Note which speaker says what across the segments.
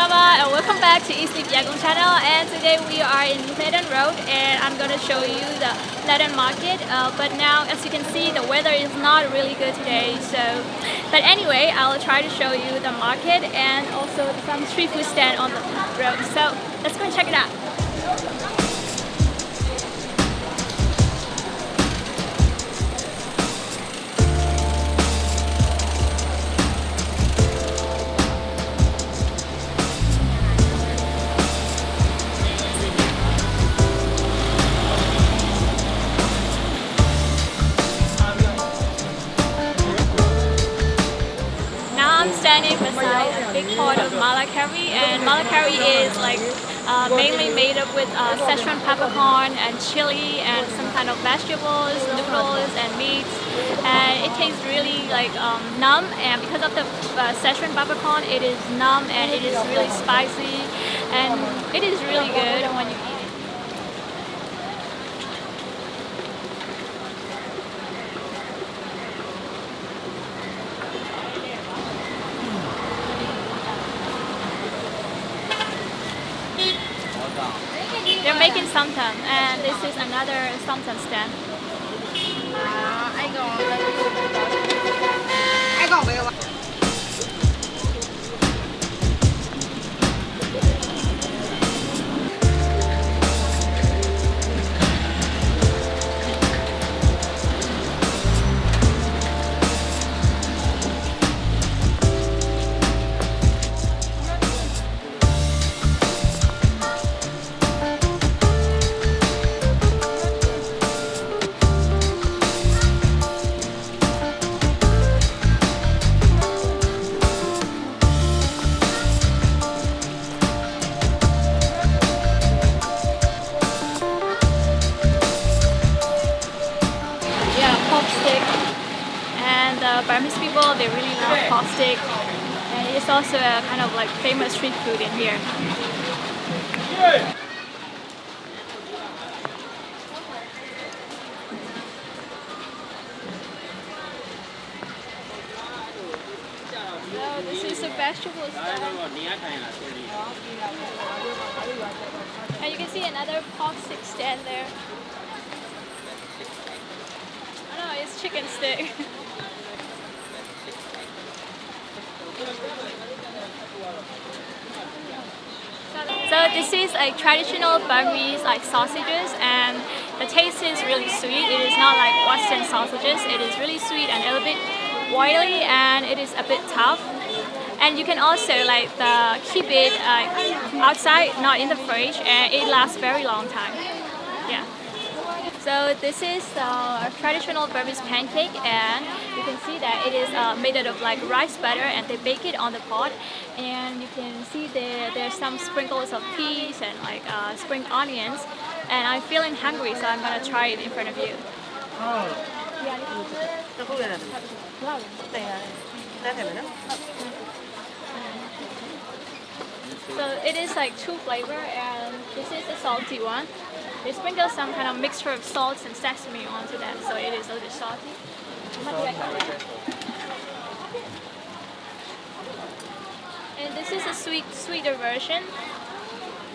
Speaker 1: Baklava and welcome back to EatSleepYangon channel, and today we are in Hledan Road and I'm going to show you the Hledan market, but now as you can see the weather is not really good today, but anyway I'll try to show you the market and also some street food stand on the road, so let's go and check it out. I'm standing beside a big pot of mala curry, and mala curry is like mainly made up with Szechuan peppercorn and chili and some kind of vegetables, noodles and meats, and it tastes really like numb, and because of the Szechuan peppercorn it is numb and it is really spicy and it is really good when you eat it. They're making somtam, and this is another somtam stand. And the Burmese people, they really love pork stick, and it's also a kind of like famous street food in here. So this is a vegetable stand, and you can see another pork stick stand there. Oh no, it's chicken stick. So this is like traditional Burmese like sausages, and the taste is really sweet. It is not like Western sausages. It is really sweet and a little bit oily, and it is a bit tough. And you can also like keep it outside, not in the fridge, and it lasts very long time. Yeah. So this is a traditional Burmese pancake, and you can see that it is made out of like rice butter, and they bake it on the pot, and you can see there's some sprinkles of peas and like spring onions, and I'm feeling hungry, so I'm gonna try it in front of you. So it is like two flavor, and this is the salty one. They sprinkle some kind of mixture of salt and sesame onto that, so it is a little bit salty. And this is a sweeter version.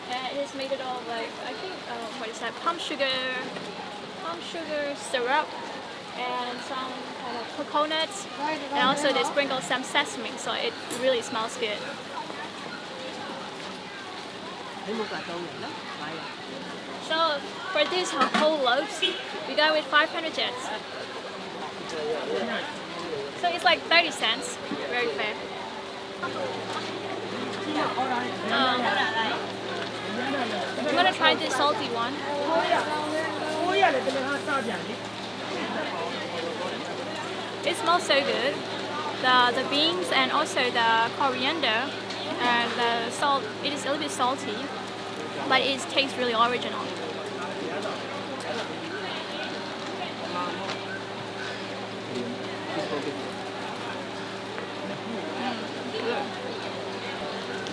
Speaker 1: It is made of like, I think, what is that? Palm sugar syrup, and some kind of coconuts, and also they sprinkle some sesame, so it really smells good. So for this whole loaves, we go with 500 jets. So it's like 30 cents, very fair. I'm gonna try this salty one. It smells so good. The beans and also the coriander and the salt, it is a little bit salty, but it tastes really original.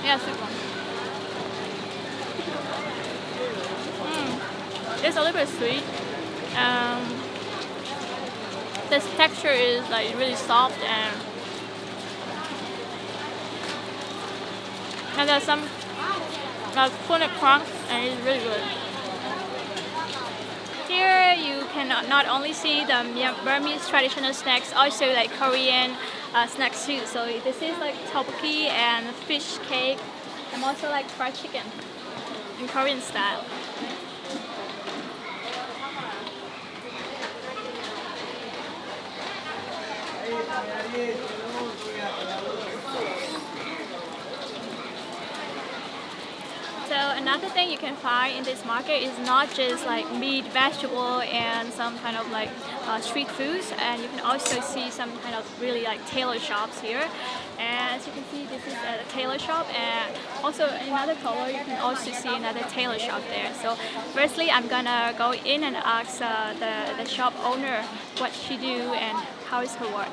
Speaker 1: Yeah, super. It's a little bit sweet. This texture is like really soft, and And there's some tuna crunch, and it's really good. Here you can not only see the Burmese traditional snacks, also like Korean snacks too. So this is like tteokbokki and fish cake, and also like fried chicken in Korean style. So another thing you can find in this market is not just like meat, vegetable, and some kind of like street foods, and you can also see some kind of really like tailor shops here. And as you can see, this is a tailor shop, and also another color you can also see another tailor shop there. So firstly, I'm gonna go in and ask the shop owner what she do and how is her work.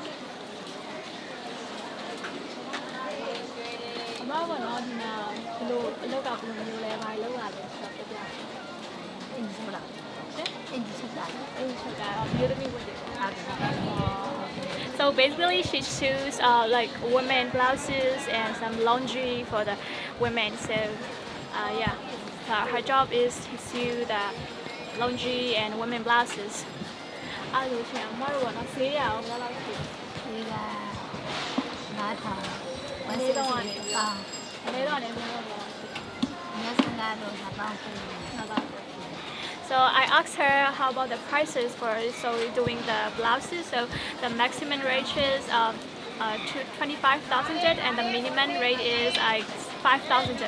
Speaker 1: So basically she sews like women blouses and some laundry for the women. So yeah, her job is to sew the laundry and women blouses. So I asked her how about the prices for doing the blouses. So the maximum rate is 25,000 and the minimum rate is like 5,000.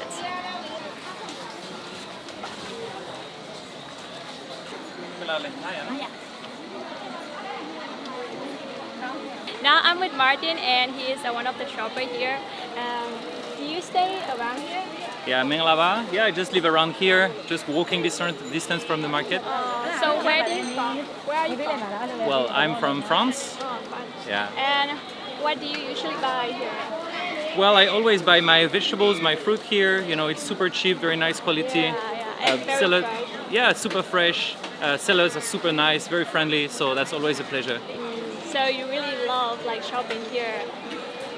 Speaker 1: Now I'm with Martin, and he is one of the shoppers here. Do you stay around here?
Speaker 2: Yeah, Menglava. Yeah, I just live around here, just walking distance from the market.
Speaker 1: So where are you from? Where are you from?
Speaker 2: Well, I'm from France.
Speaker 1: Oh, France.
Speaker 2: Yeah.
Speaker 1: And what do you usually buy here?
Speaker 2: Well, I always buy my vegetables, my fruit here. You know, it's super cheap, very nice quality.
Speaker 1: And very
Speaker 2: salad,
Speaker 1: fresh.
Speaker 2: yeah, super fresh. Sellers are super nice, very friendly. So that's always a pleasure.
Speaker 1: So you really love like shopping here.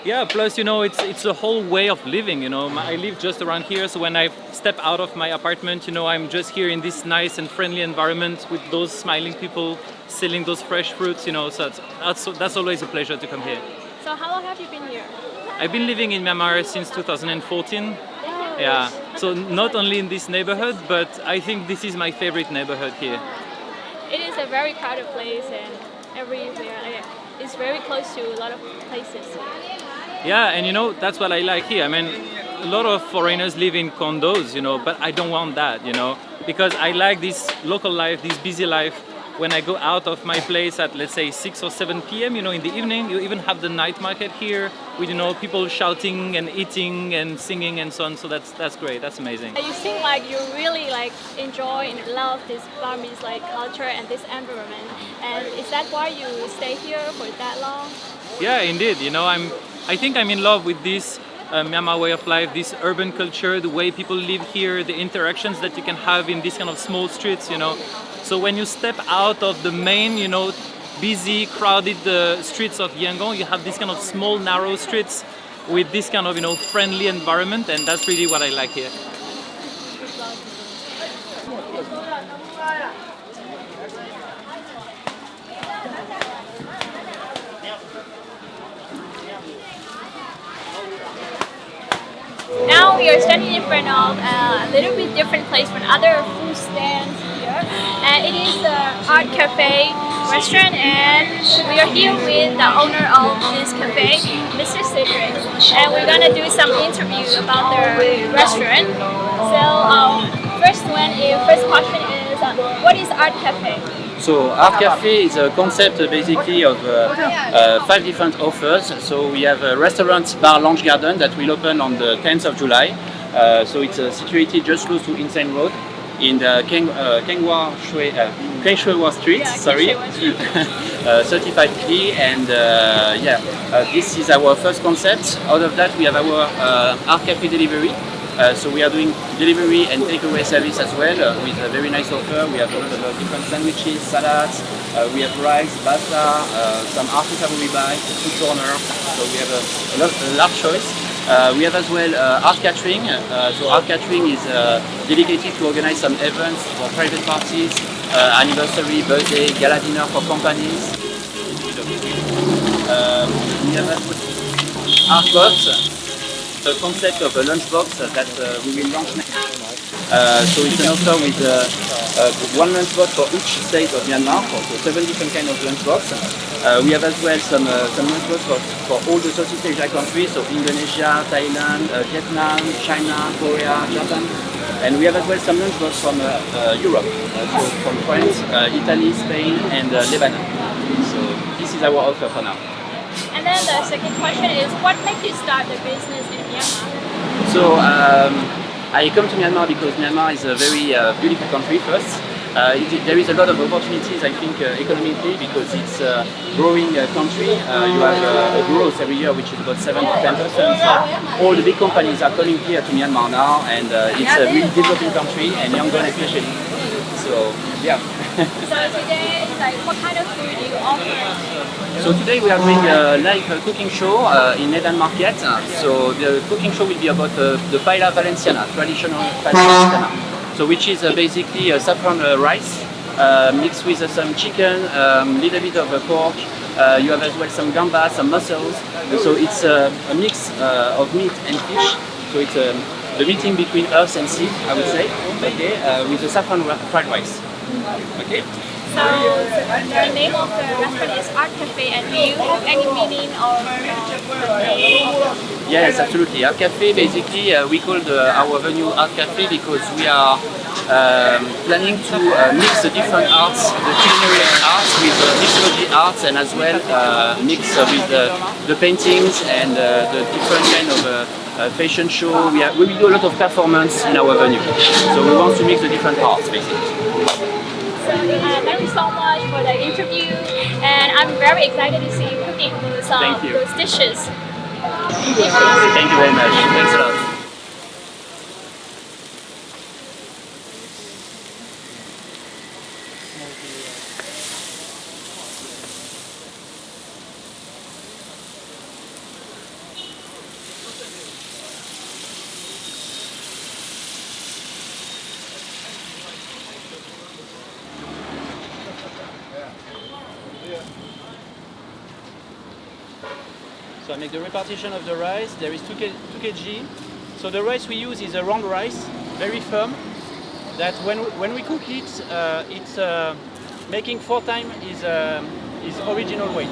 Speaker 2: Yeah, plus, you know, it's a whole way of living, you know. I live just around here, so when I step out of my apartment, you know, I'm just here in this nice and friendly environment with those smiling people selling those fresh fruits, you know, so that's always a pleasure to come here.
Speaker 1: So how long have you been here?
Speaker 2: I've been living in Myanmar since 2014. Yeah, so not only in this neighborhood, but I think this is my favorite neighborhood here.
Speaker 1: It is a very crowded place, and everywhere it's very close to a lot of places.
Speaker 2: Yeah, and you know, that's what I like here. I mean, a lot of foreigners live in condos, you know, but I don't want that, you know, because I like this local life, this busy life. When I go out of my place at, let's say, 6 or 7 p.m., you know, in the evening, you even have the night market here with, you know, people shouting and eating and singing and so on. So that's great. That's amazing.
Speaker 1: You seem like you really like enjoy and love this Burmese like culture and this environment. And is that why you stay here for that long?
Speaker 2: Yeah, indeed. You know, I think I'm in love with this Myanmar way of life, this urban culture, the way people live here, the interactions that you can have in these kind of small streets, you know. So when you step out of the main, you know, busy, crowded streets of Yangon, you have these kind of small, narrow streets with this kind of, you know, friendly environment, and that's really what I like here.
Speaker 1: Now we are standing in front of a little bit different place from other food stands here, and it is the Art Cafe restaurant, and we are here with the owner of this cafe, Mr. Cedric, and we're gonna do some interview about the restaurant. So first question is, what is Art Cafe?
Speaker 3: So Art Cafe is a concept basically of 5 different offers. So we have a restaurant, bar, lounge garden that will open on the 10th of July. So it's situated just close to Insane Road in the Kengshua Street,
Speaker 1: Yeah,
Speaker 3: sorry,
Speaker 1: Kengshua
Speaker 3: 35P, and this is our first concept. Out of that we have our Art Cafe delivery. So we are doing delivery and takeaway service as well with a very nice offer. We have a lot of different sandwiches, salads, we have rice, pasta, some artisan we buy, food corner. So we have a large choice. We have as well art catering. So art catering is dedicated to organize some events for private parties, anniversary, birthday, gala dinner for companies. We have as well art box, the concept of a lunchbox that we will launch next. So it's an offer with one lunchbox for each state of Myanmar, so 7 different kinds of lunchbox. We have as well some lunchbox for all the Southeast Asia countries, so Indonesia, Thailand, Vietnam, China, Korea, Japan. And we have as well some lunchbox from Europe, so from France, Italy, Spain, and Lebanon. So this is our offer for now.
Speaker 1: And then the second question is, what made you start the business in Myanmar?
Speaker 3: So I come to Myanmar because Myanmar is a very beautiful country first. There is a lot of opportunities, I think, economically, because it's a growing country. You have a growth every year, which is about 7 to 10%. So all the big companies are coming here to Myanmar now, and it's a really developing country, and Yangon especially. So, yeah.
Speaker 1: So today, like, what kind of food do you offer?
Speaker 3: So today we are doing a live cooking show in Hledan market. So the cooking show will be about the Paella Valenciana, traditional Paella Valenciana. So which is basically saffron rice mixed with some chicken, little bit of pork. You have as well some gamba, some mussels. So it's a mix of meat and fish. So it's the meeting between earth and sea, I would say. Okay, with the saffron fried rice. Okay.
Speaker 1: So the name of the restaurant is Art Cafe, and do you have any meaning of the name?
Speaker 3: Yes, absolutely. Art Cafe, basically, we call our venue Art Cafe because we are planning to mix the different arts, the culinary arts with the mixology arts, and as well mix with the paintings and the different kind of fashion show. We will do a lot of performance in our venue. So we want to mix the different arts, basically.
Speaker 1: Thank you so much for the interview, and I'm very excited to see you cooking those dishes.
Speaker 3: Thank you very much. Thanks a lot. So I make the repartition of the rice. There is 2 kg. So the rice we use is a round rice, very firm. That when we cook it, it's making 4 times is original weight.